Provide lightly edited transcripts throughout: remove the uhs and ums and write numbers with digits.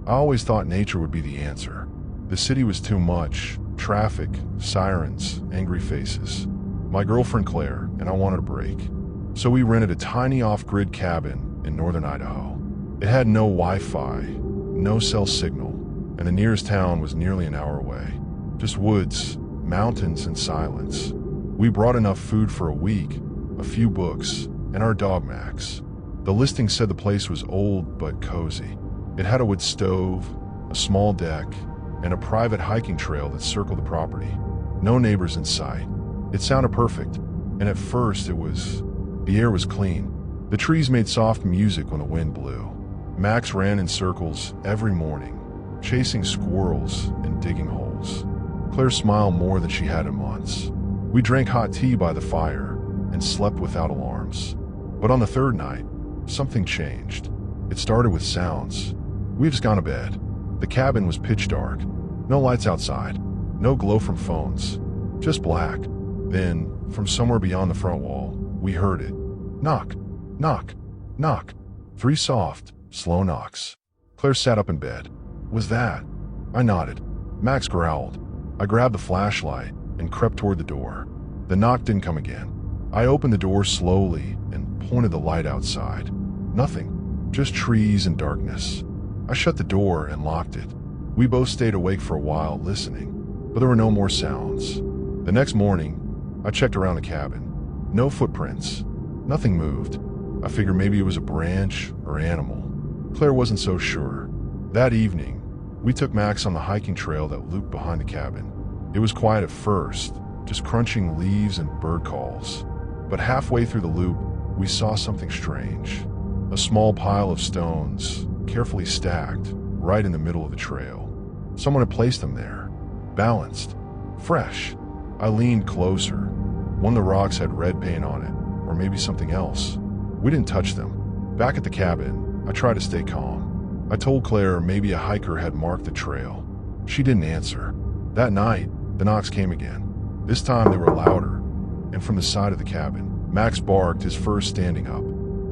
I always thought nature would be the answer. The city was too much. Traffic, sirens, angry faces. My girlfriend Claire and I wanted a break. So we rented a tiny off-grid cabin in northern Idaho. It had no Wi-Fi, no cell signal, and the nearest town was nearly an hour away. Just woods, mountains, and silence. We brought enough food for a week, a few books, and our dog Max. The listing said the place was old but cozy. It had a wood stove, a small deck, and a private hiking trail that circled the property. No neighbors in sight. It sounded perfect, and at first the air was clean. The trees made soft music when the wind blew. Max ran in circles every morning, chasing squirrels and digging holes. Claire smiled more than she had in months. We drank hot tea by the fire and slept without alarms. But on the third night, something changed. It started with sounds. We've just gone to bed. The cabin was pitch dark. No lights outside. No glow from phones. Just black. Then, from somewhere beyond the front wall, we heard it. Knock, knock, knock. 3 soft, slow knocks. Claire sat up in bed. Was that? I nodded. Max growled. I grabbed the flashlight and crept toward the door. The knock didn't come again. I opened the door slowly and pointed the light outside. Nothing. Just trees and darkness. I shut the door and locked it. We both stayed awake for a while listening, but there were no more sounds. The next morning, I checked around the cabin. No footprints. Nothing moved. I figured maybe it was a branch or animal. Claire wasn't so sure. That evening, we took Max on the hiking trail that looped behind the cabin. It was quiet at first, just crunching leaves and bird calls. But halfway through the loop, we saw something strange. A small pile of stones, carefully stacked, right in the middle of the trail. Someone had placed them there, balanced, fresh. I leaned closer. One of the rocks had red paint on it, or maybe something else. We didn't touch them. Back at the cabin, I tried to stay calm. I told Claire maybe a hiker had marked the trail. She didn't answer. That night, the knocks came again. This time they were louder, and from the side of the cabin. Max barked, his fur standing up.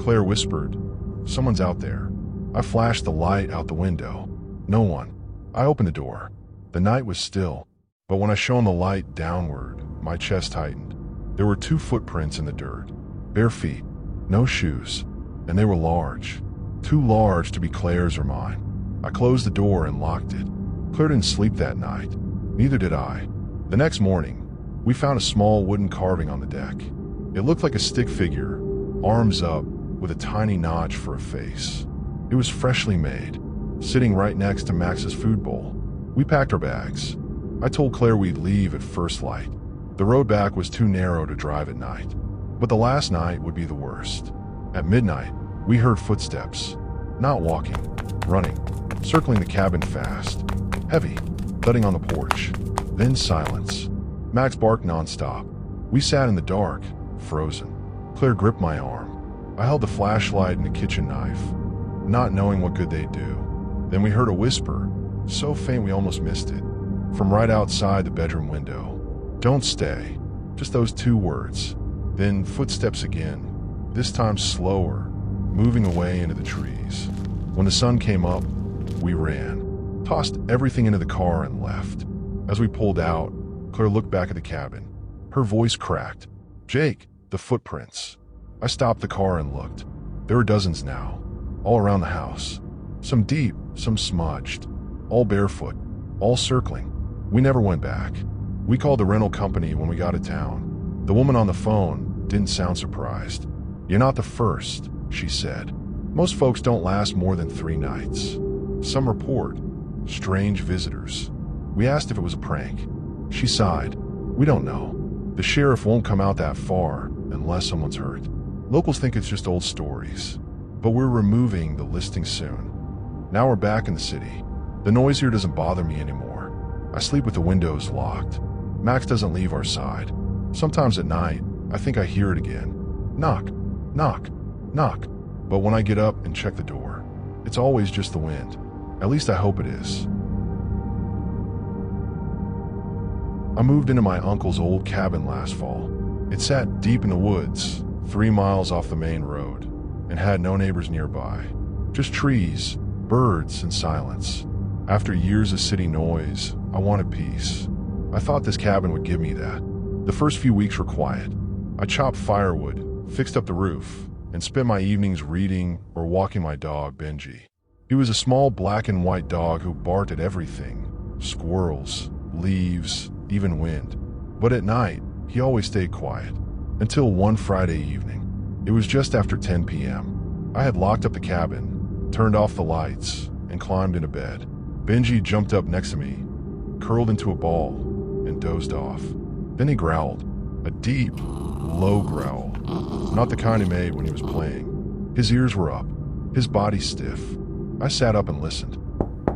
Claire whispered, "Someone's out there." I flashed the light out the window. No one. I opened the door. The night was still, but when I shone the light downward, my chest tightened. There were 2 footprints in the dirt. Bare feet, no shoes, and they were large. Too large to be Claire's or mine. I closed the door and locked it. Claire didn't sleep that night. Neither did I. The next morning, we found a small wooden carving on the deck. It looked like a stick figure, arms up, with a tiny notch for a face. It was freshly made, sitting right next to Max's food bowl. We packed our bags. I told Claire we'd leave at first light. The road back was too narrow to drive at night, but the last night would be the worst. At midnight, we heard footsteps, not walking, running, circling the cabin fast, heavy, thudding on the porch, then silence. Max barked nonstop. We sat in the dark, frozen. Claire gripped my arm. I held the flashlight and a kitchen knife, not knowing what good they'd do. Then we heard a whisper, so faint we almost missed it, from right outside the bedroom window. "Don't stay." Just those 2 words. Then footsteps again, this time slower, moving away into the trees. When the sun came up, we ran, tossed everything into the car and left. As we pulled out, Claire looked back at the cabin. Her voice cracked. "Jake, the footprints." I stopped the car and looked. There were dozens now, all around the house. Some deep, some smudged, all barefoot, all circling. We never went back. We called the rental company when we got to town. The woman on the phone didn't sound surprised. "You're not the first," she said. "Most folks don't last more than 3 nights. Some report strange visitors." We asked if it was a prank. She sighed. "We don't know. The sheriff won't come out that far unless someone's hurt. Locals think it's just old stories. But we're removing the listing soon. Now we're back in the city. The noise here doesn't bother me anymore. I sleep with the windows locked. Max doesn't leave our side. Sometimes at night, I think I hear it again. Knock, knock, knock. But when I get up and check the door, it's always just the wind. At least I hope it is." I moved into my uncle's old cabin last fall. It sat deep in the woods, 3 miles off the main road, and had no neighbors nearby. Just trees, birds, and silence. After years of city noise, I wanted peace. I thought this cabin would give me that. The first few weeks were quiet. I chopped firewood, fixed up the roof, and spent my evenings reading or walking my dog, Benji. He was a small black and white dog who barked at everything: squirrels, leaves, even wind. But at night, he always stayed quiet. Until one Friday evening. It was just after 10 p.m. I had locked up the cabin, turned off the lights, and climbed into bed. Benji jumped up next to me, curled into a ball, and dozed off. Then he growled, a deep, low growl, not the kind he made when he was playing. His ears were up, his body stiff. I sat up and listened.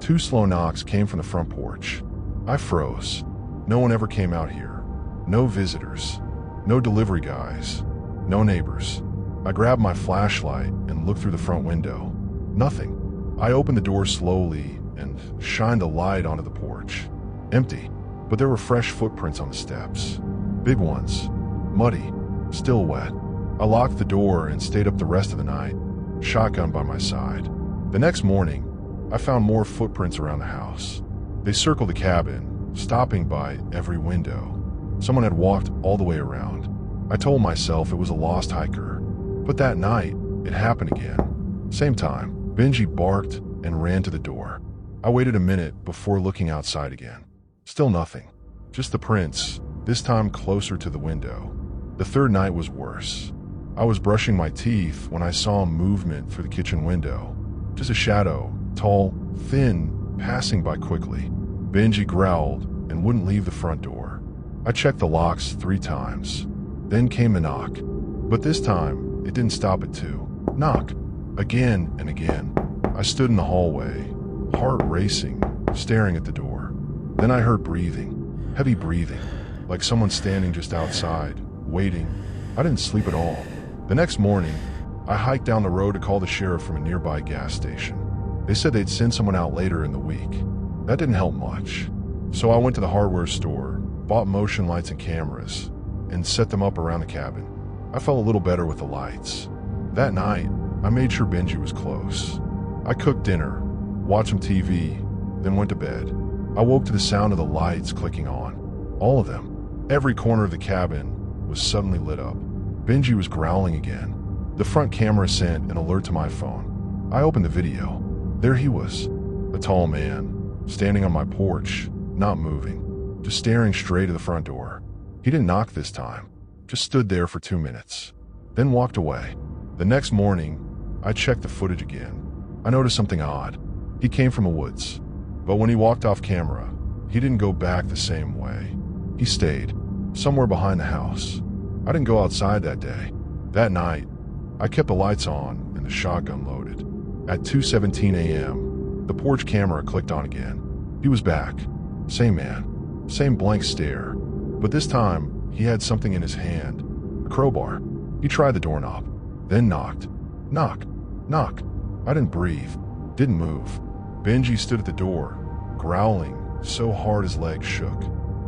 2 slow knocks came from the front porch. I froze. No one ever came out here. No visitors. No delivery guys. No neighbors. I grabbed my flashlight and looked through the front window. Nothing. I opened the door slowly and shined a light onto the porch. Empty, but there were fresh footprints on the steps. Big ones. Muddy. Still wet. I locked the door and stayed up the rest of the night, shotgun by my side. The next morning, I found more footprints around the house. They circled the cabin, stopping by every window. Someone had walked all the way around. I told myself it was a lost hiker. But that night, it happened again. Same time, Benji barked and ran to the door. I waited a minute before looking outside again. Still nothing. Just the prints, this time closer to the window. The third night was worse. I was brushing my teeth when I saw movement through the kitchen window. Just a shadow, tall, thin, passing by quickly. Benji growled and wouldn't leave the front door. I checked the locks 3 times. Then came a knock. But this time, it didn't stop at 2. Knock. Again and again. I stood in the hallway, heart racing, staring at the door. Then I heard breathing. Heavy breathing. Like someone standing just outside, waiting. I didn't sleep at all. The next morning, I hiked down the road to call the sheriff from a nearby gas station. They said they'd send someone out later in the week. That didn't help much. So I went to the hardware store, bought motion lights and cameras, and set them up around the cabin. I felt a little better with the lights. That night, I made sure Benji was close. I cooked dinner, watched some TV, then went to bed. I woke to the sound of the lights clicking on. All of them. Every corner of the cabin was suddenly lit up. Benji was growling again. The front camera sent an alert to my phone. I opened the video. There he was, a tall man, standing on my porch, not moving, just staring straight at the front door. He didn't knock this time. Just stood there for 2 minutes, then walked away. The next morning, I checked the footage again. I noticed something odd. He came from the woods, but when he walked off camera, he didn't go back the same way. He stayed, somewhere behind the house. I didn't go outside that day. That night, I kept the lights on and the shotgun loaded. At 2:17 a.m., the porch camera clicked on again. He was back. Same man, same blank stare, but this time, he had something in his hand, a crowbar. He tried the doorknob, then knocked. Knock, knock. I didn't breathe, didn't move. Benji stood at the door, growling so hard his legs shook.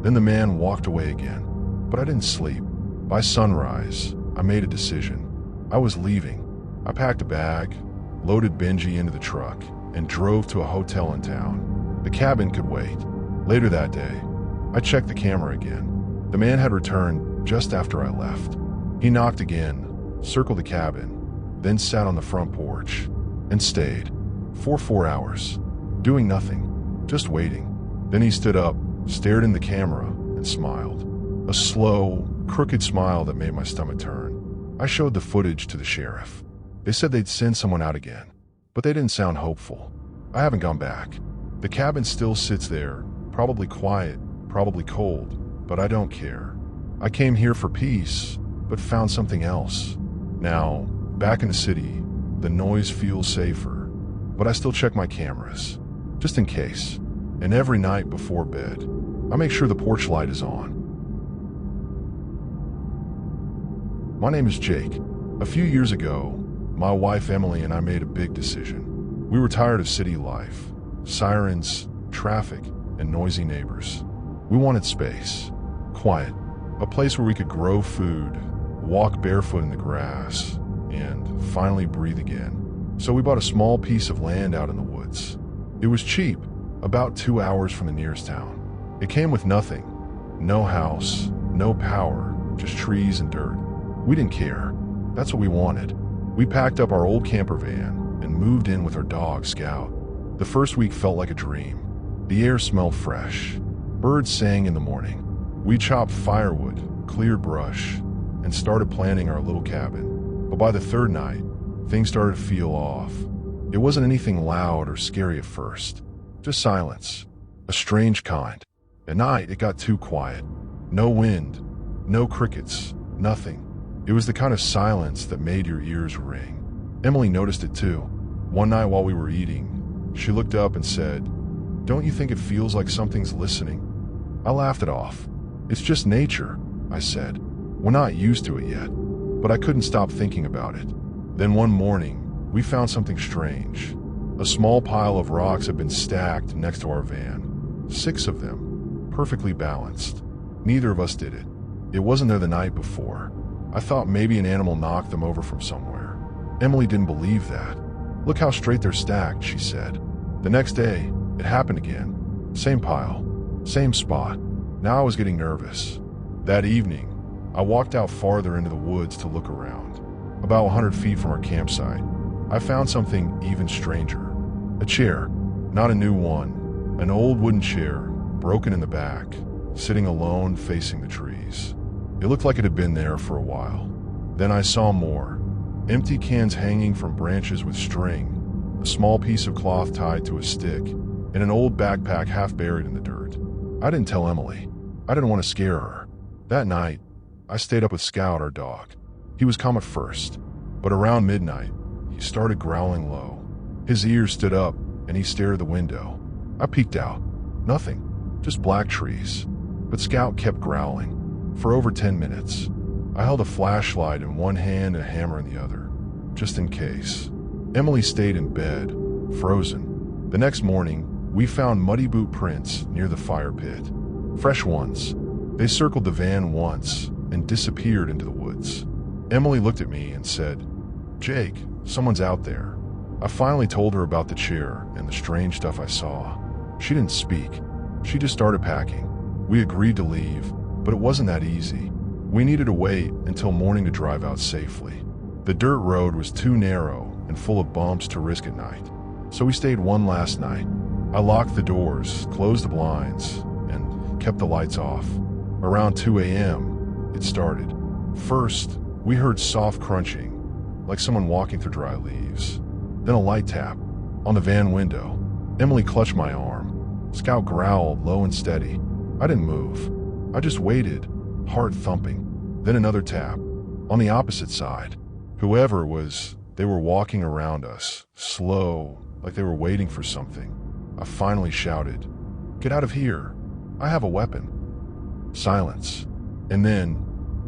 Then the man walked away again, but I didn't sleep. By sunrise, I made a decision. I was leaving. I packed a bag, loaded Benji into the truck, and drove to a hotel in town. The cabin could wait. Later that day, I checked the camera again. The man had returned just after I left. He knocked again, circled the cabin, then sat on the front porch, and stayed. For 4 hours, doing nothing, just waiting. Then he stood up, stared in the camera, and smiled. A slow, crooked smile that made my stomach turn. I showed the footage to the sheriff. They said they'd send someone out again, but they didn't sound hopeful. I haven't gone back. The cabin still sits there, probably quiet, probably cold, but I don't care. I came here for peace, but found something else. Now, back in the city, the noise feels safer, but I still check my cameras, just in case. And every night before bed, I make sure the porch light is on. My name is Jake. A few years ago, my wife Emily and I made a big decision. We were tired of city life, sirens, traffic, and noisy neighbors. We wanted space, quiet, a place where we could grow food, walk barefoot in the grass, and finally breathe again. So we bought a small piece of land out in the woods. It was cheap, about 2 hours from the nearest town. It came with nothing. No house, no power, just trees and dirt. We didn't care. That's what we wanted. We packed up our old camper van and moved in with our dog, Scout. The first week felt like a dream. The air smelled fresh. Birds sang in the morning. We chopped firewood, cleared brush, and started planning our little cabin. But by the third night, things started to feel off. It wasn't anything loud or scary at first, just silence, a strange kind. At night, it got too quiet. No wind, no crickets, nothing. It was the kind of silence that made your ears ring. Emily noticed it too. One night while we were eating, she looked up and said, "Don't you think it feels like something's listening?" I laughed it off. "It's just nature," I said. "We're not used to it yet." But I couldn't stop thinking about it. Then one morning, we found something strange. A small pile of rocks had been stacked next to our van. 6 of them, perfectly balanced. Neither of us did it. It wasn't there the night before. I thought maybe an animal knocked them over from somewhere. Emily didn't believe that. "Look how straight they're stacked," she said. The next day, it happened again. Same pile, same spot. Now I was getting nervous. That evening, I walked out farther into the woods to look around. About 100 feet from our campsite, I found something even stranger. A chair, not a new one. An old wooden chair, broken in the back, sitting alone facing the trees. It looked like it had been there for a while. Then I saw more. Empty cans hanging from branches with string, a small piece of cloth tied to a stick, and an old backpack half buried in the dirt. I didn't tell Emily. I didn't want to scare her. That night, I stayed up with Scout, our dog. He was calm at first, but around midnight, he started growling low. His ears stood up, and he stared at the window. I peeked out. Nothing, just black trees. But Scout kept growling. For over 10 minutes. I held a flashlight in one hand and a hammer in the other, just in case. Emily stayed in bed, frozen. The next morning, we found muddy boot prints near the fire pit. Fresh ones. They circled the van once and disappeared into the woods. Emily looked at me and said, "Jake, someone's out there." I finally told her about the chair and the strange stuff I saw. She didn't speak. She just started packing. We agreed to leave, but it wasn't that easy. We needed to wait until morning to drive out safely. The dirt road was too narrow and full of bumps to risk at night. So we stayed one last night. I locked the doors, closed the blinds, and kept the lights off. Around 2 a.m., it started. First, we heard soft crunching, like someone walking through dry leaves. Then a light tap on the van window. Emily clutched my arm. Scout growled low and steady. I didn't move. I just waited, heart thumping. Then another tap, on the opposite side. Whoever it was, they were walking around us, slow, like they were waiting for something. I finally shouted, "Get out of here. I have a weapon." Silence. And then,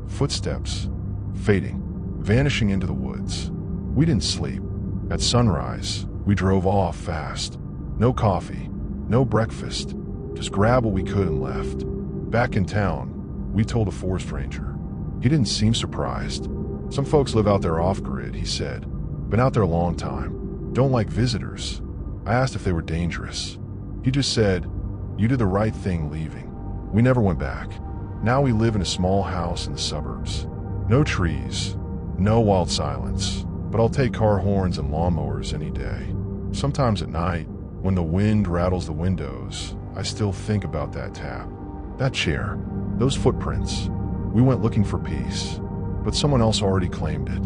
footsteps, fading, vanishing into the woods. We didn't sleep. At sunrise, we drove off fast. No coffee, no breakfast, just grabbed what we could and left. Back in town, we told a forest ranger. He didn't seem surprised. "Some folks live out there off-grid," he said. "Been out there a long time. Don't like visitors." I asked if they were dangerous. He just said, "You did the right thing leaving." We never went back. Now we live in a small house in the suburbs. No trees, no wild silence, but I'll take car horns and lawnmowers any day. Sometimes at night, when the wind rattles the windows, I still think about that tap, that chair, those footprints. We went looking for peace, but someone else already claimed it.